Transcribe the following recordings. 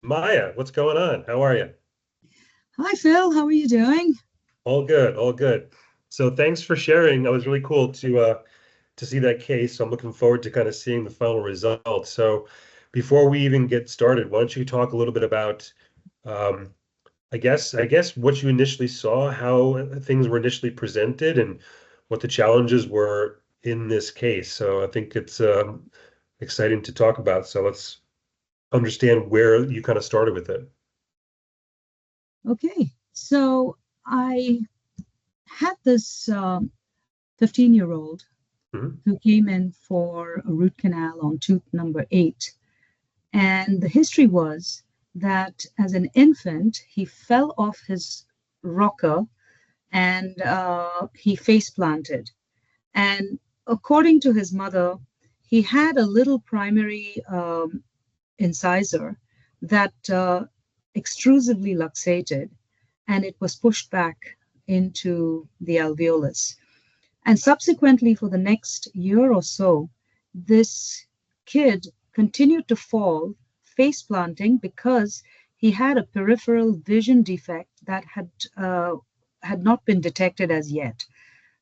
Maya, what's going on? How are you? Hi, Phil. How are you doing? All good, all good. So thanks for sharing. That was really cool to see that case. So I'm looking forward to kind of seeing the final results. So before we even get started, why don't you talk a little bit about um, I guess what you initially saw, how things were initially presented, and what the challenges were in this case. So I think it's exciting to talk about. So let's understand where you kind of started with it. Okay. So I had this 15-year-old Mhm. who came in for a root canal on tooth number 8. And the history was that as an infant, he fell off his rocker and he face planted. And according to his mother, he had a little primary incisor that extrusively luxated and it was pushed back into the alveolus. And subsequently, for the next year or so, this kid continued to fall face planting because he had a peripheral vision defect that had not been detected as yet.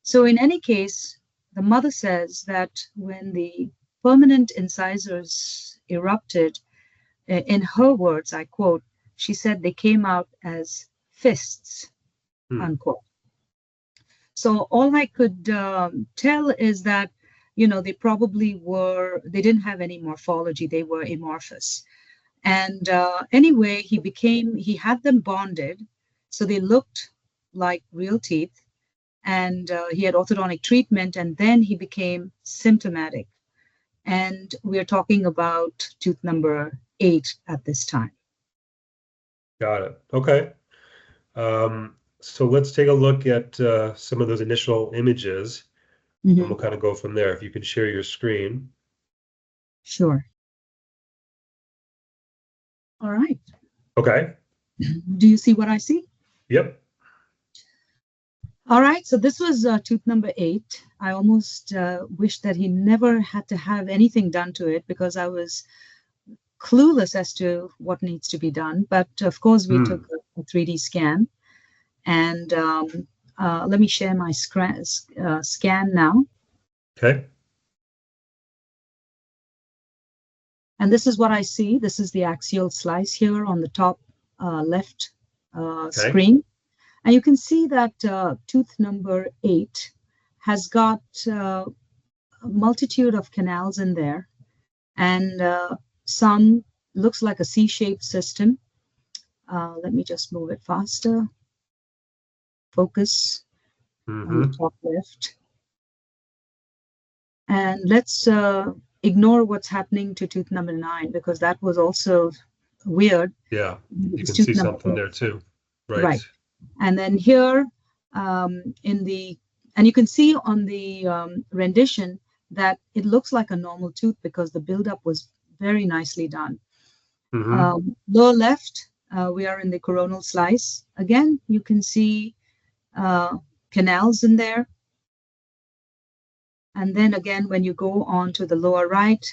So, in any case, the mother says that when the permanent incisors erupted, in her words, I quote, she said they came out as fists, Hmm. unquote. So all I could tell is that, they probably they didn't have any morphology, they were amorphous. And anyway, he had them bonded, so they looked like real teeth. And he had orthodontic treatment, and then he became symptomatic. And we're talking about tooth number 8 at this time. Got it. Okay. So let's take a look at some of those initial images and Hmm. we'll kind of go from there. If you can share your screen. Sure. All right. Okay. Do you see what I see? Yep. All right, so this was tooth number 8. I almost wish that he never had to have anything done to it because I was clueless as to what needs to be done. But of course, we took Hmm. a 3D scan. And let me share my scan now. Okay. And this is what I see. This is the axial slice here on the top left Okay. screen. And you can see that tooth number 8 has got a multitude of canals in there, and some looks like a C-shaped system. Let me just move it faster. Focus on the Mm-hmm. top left. And let's ignore what's happening to tooth number 9 because that was also weird. Yeah. You It's can tooth see number something 8. there too. Right. Right. And then here in and you can see on the rendition that it looks like a normal tooth because the buildup was very nicely done. Mm-hmm. Lower left, we are in the coronal slice. Again, you can see uh, canals in there. And then again, when you go on to the lower right,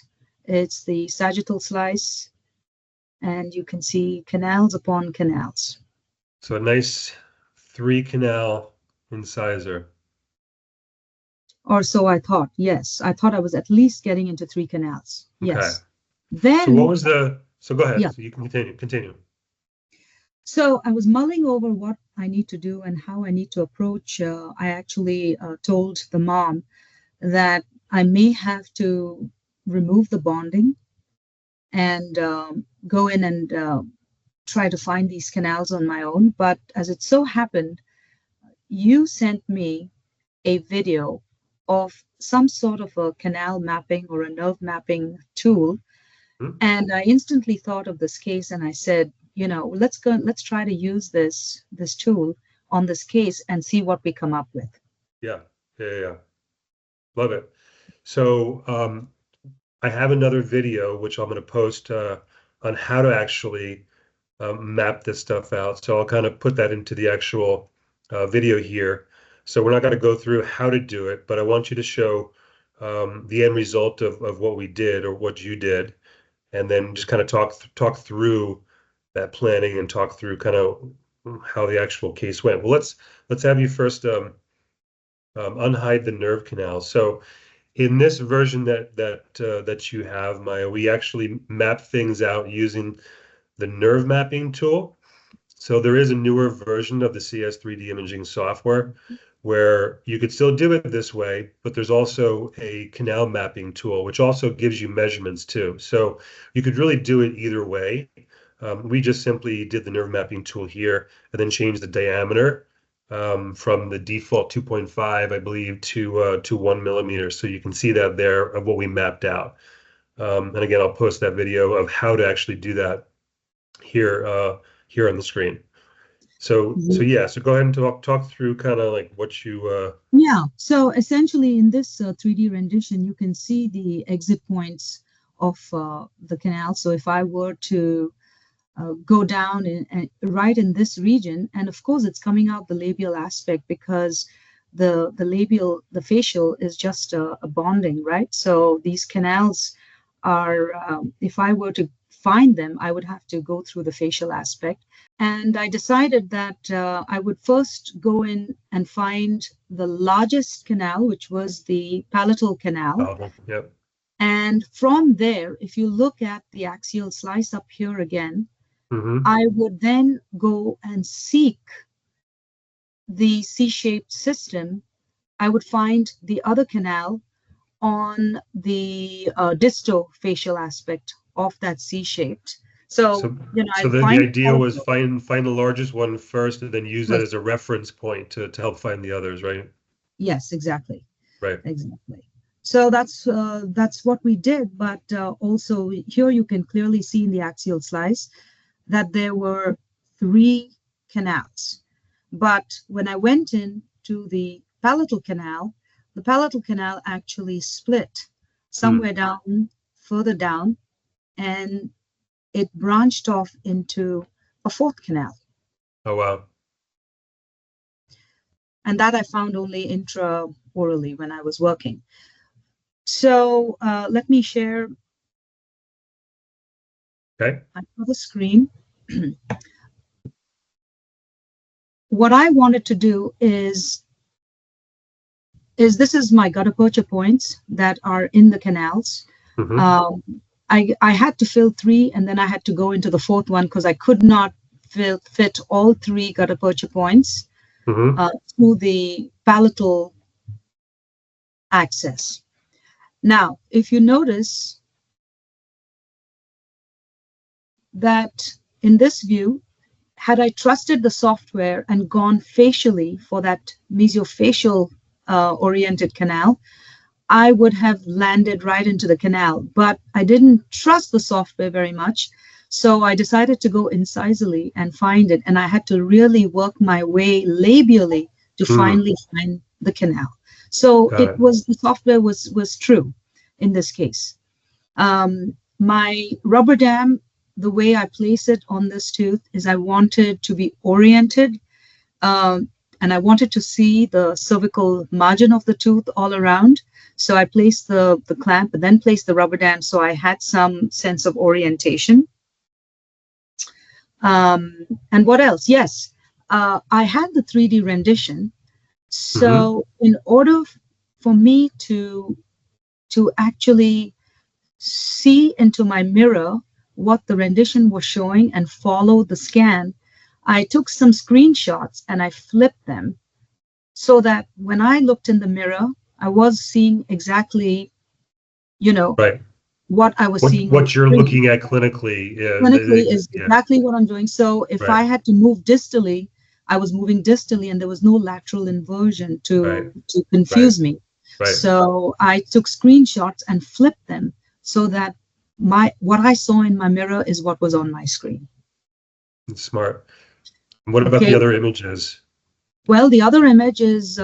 it's the sagittal slice, and you can see canals upon canals. So a nice three canal incisor. Or so I thought. Yes, I thought I was at least getting into 3 canals. Okay. Yes. So what Then, was so go ahead. yeah. So you can continue. So I was mulling over what I need to do and how I need to approach. I actually told the mom that I may have to remove the bonding and go in and try to find these canals on my own. But as it so happened, you sent me a video of some sort of a canal mapping or a nerve mapping tool. Hmm? And I instantly thought of this case and I said, let's try to use this tool on this case and see what we come up with. Yeah. Yeah. Yeah. Yeah. Love it. So I have another video which I'm going to post on how to actually map this stuff out. So I'll kind of put that into the actual video here. So we're not going to go through how to do it, but I want you to show the end result of what we did or what you did, and then just kind of talk through planning and talk through kind of how the actual case went. Well, let's have you first unhide the nerve canal. So in this version that you have, Maya, we actually map things out using the nerve mapping tool. So there is a newer version of the CS3D imaging software where you could still do it this way, but there's also a canal mapping tool, which also gives you measurements too. So you could really do it either way. We just simply did the nerve mapping tool here and then changed the diameter from the default 2.5, I believe, to 1 millimeter. So you can see that there of what we mapped out. And again, I'll post that video of how to actually do that here on the screen. So yeah, so go ahead and talk through kind of like what you Yeah, so essentially in this 3D rendition, you can see the exit points of the canal. So if I were to go down and right in this region, and of course it's coming out the labial aspect because the facial is just a bonding, right? So these canals are, if I were to find them, I would have to go through the facial aspect. And I decided that I would first go in and find the largest canal, which was the palatal canal. Yep. And from there, if you look at the axial slice up here again, Mm-hmm. I would then go and seek the C-shaped system. I would find the other canal on the distal facial aspect of that C-shaped. So, So I'll the find idea all of was those. find the largest one first and then use that Yes, as a reference point to help find the others, right? yes, exactly. Right. Exactly. So that's what we did. But also here you can clearly see in the axial slice that there were three canals. But when I went in to the palatal canal actually split somewhere down, further down, and it branched off into a fourth canal. Oh, wow. And that I found only intraorally when I was working. So let me share Okay. the screen. What I wanted to do is this is my gutta percha points that are in the canals. Mm-hmm. I had to fill three, and then I had to go into the fourth one because I could not fit all three gutta percha points Mm-hmm. through the palatal access. Now, if you notice that in this view, had I trusted the software and gone facially for that mesiofacial oriented canal, I would have landed right into the canal. But I didn't trust the software very much. So I decided to go incisally and find it. And I had to really work my way labially to finally find the canal. So Got it. the software was true in this case. My rubber dam, the way I place it on this tooth is I wanted to be oriented, and I wanted to see the cervical margin of the tooth all around. So I placed the clamp and then placed the rubber dam so I had some sense of orientation. And what else? Yes, I had the 3D rendition. So in order for me to actually see into my mirror what the rendition was showing and follow the scan, I took some screenshots and I flipped them so that when I looked in the mirror, I was seeing exactly, Right. what I was seeing on the What you're screen. looking at clinically. Clinically is Yeah. exactly what I'm doing. So if Right. I had to move distally, I was moving distally and there was no lateral inversion Right. to Right. confuse me. Right. So I took screenshots and flipped them so that what I saw in my mirror is what was on my screen. Smart. What about the Okay. other images? Well, the other image is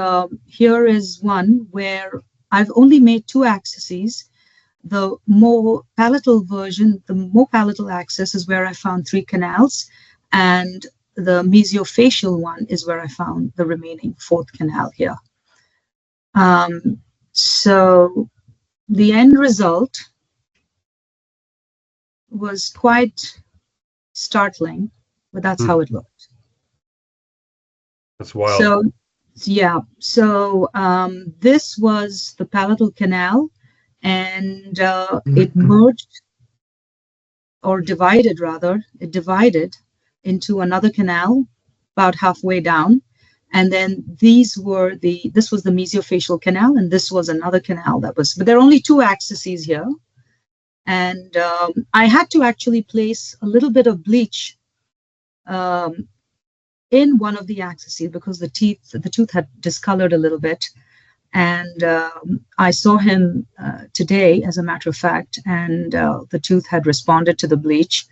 here is one where I've only made two axes. The more palatal version, the more palatal axis is where I found three canals, and the mesiofacial one is where I found the remaining fourth canal here. So the end result was quite startling, but that's Hmm. how it looked. That's wild. So, yeah. So this was the palatal canal, and it merged or divided rather. It divided into another canal about halfway down, and then this was the mesiofacial canal, and this was another canal that was. But there are only two axes here, and I had to actually place a little bit of bleach um, in one of the axes because the tooth had discolored a little bit. And I saw him today, as a matter of fact, and the tooth had responded to the bleach,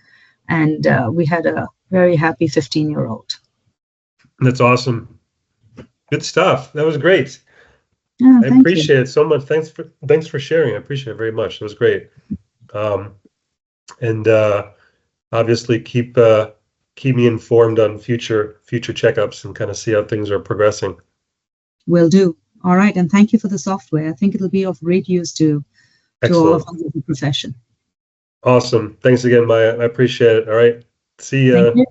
and we had a very happy 15-year-old. That's awesome. Good stuff. That was great. Oh, I thank you. appreciate it so much. Thanks for sharing. I appreciate it very much. It was great. Um, and obviously keep me informed on future checkups and kind of see how things are progressing. Will do. All right, and thank you for the software. I think it'll be of great use to all of Excellent. us in the profession. Awesome. Thanks again, Maya. I appreciate it. All right. See Thank ya. you.